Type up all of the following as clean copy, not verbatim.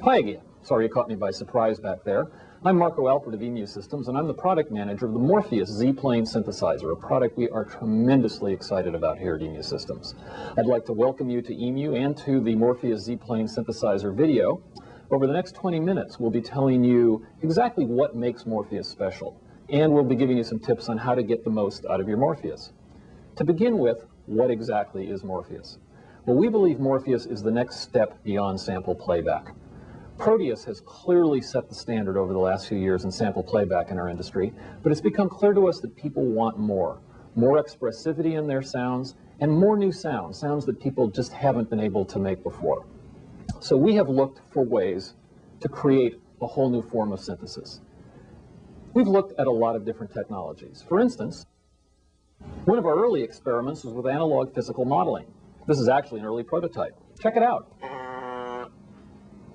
Hi again. Sorry you caught me by surprise back there. I'm Marco Alpert of E-mu Systems, and I'm the product manager of the Morpheus Z-Plane synthesizer, a product we are tremendously excited about here at E-mu Systems. I'd like to welcome you to E-mu and to the Morpheus Z-Plane synthesizer video. Over the next 20 minutes, we'll be telling you exactly what makes Morpheus special, and we'll be giving you some tips on how to get the most out of your Morpheus. To begin with, what exactly is Morpheus? Well, we believe Morpheus is the next step beyond sample playback. Proteus has clearly set the standard over the last few years in sample playback in our industry, but it's become clear to us that people want more expressivity in their sounds, and more new sounds that people just haven't been able to make before. So we have looked for ways to create a whole new form of synthesis. We've looked at a lot of different technologies. For instance, one of our early experiments was with analog physical modeling. This is actually an early prototype. Check it out.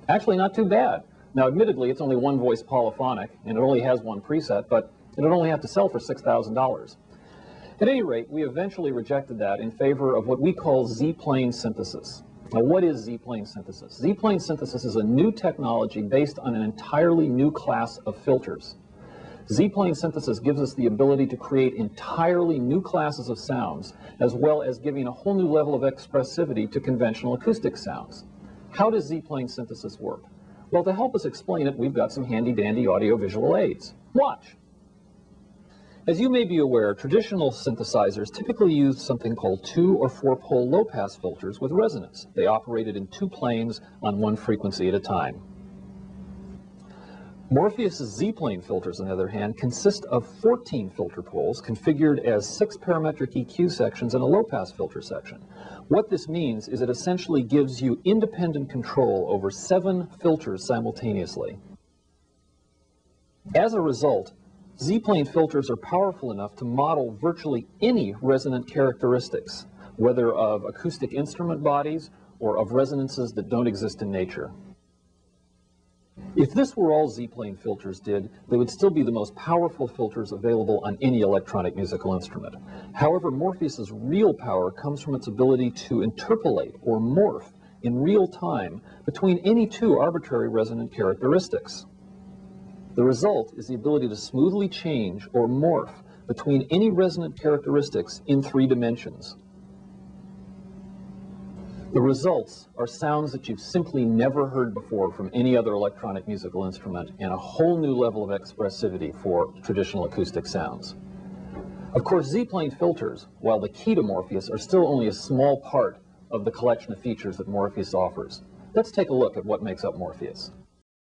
Actually not too bad. Now admittedly it's only one voice polyphonic and it only has one preset, but it would only have to sell for $6,000. At any rate, we eventually rejected that in favor of what we call Z-plane synthesis. Now what is Z-plane synthesis? Z-plane synthesis is a new technology based on an entirely new class of filters. Z-plane synthesis gives us the ability to create entirely new classes of sounds, as well as giving a whole new level of expressivity to conventional acoustic sounds. How does Z-plane synthesis work? Well, to help us explain it, we've got some handy-dandy audio-visual aids. Watch. As you may be aware, traditional synthesizers typically use something called 2- or 4-pole low-pass filters with resonance. They operated in 2 planes on 1 frequency at a time. Morpheus's Z-plane filters, on the other hand, consist of 14 filter poles configured as 6 parametric EQ sections and a low-pass filter section. What this means is it essentially gives you independent control over 7 filters simultaneously. As a result, Z-plane filters are powerful enough to model virtually any resonant characteristics, whether of acoustic instrument bodies or of resonances that don't exist in nature. If this were all Z-plane filters did, they would still be the most powerful filters available on any electronic musical instrument. However, Morpheus's real power comes from its ability to interpolate or morph in real time between any 2 arbitrary resonant characteristics. The result is the ability to smoothly change or morph between any resonant characteristics in 3 dimensions. The results are sounds that you've simply never heard before from any other electronic musical instrument, and a whole new level of expressivity for traditional acoustic sounds. Of course, Z-plane filters, while the key to Morpheus, are still only a small part of the collection of features that Morpheus offers. Let's take a look at what makes up Morpheus.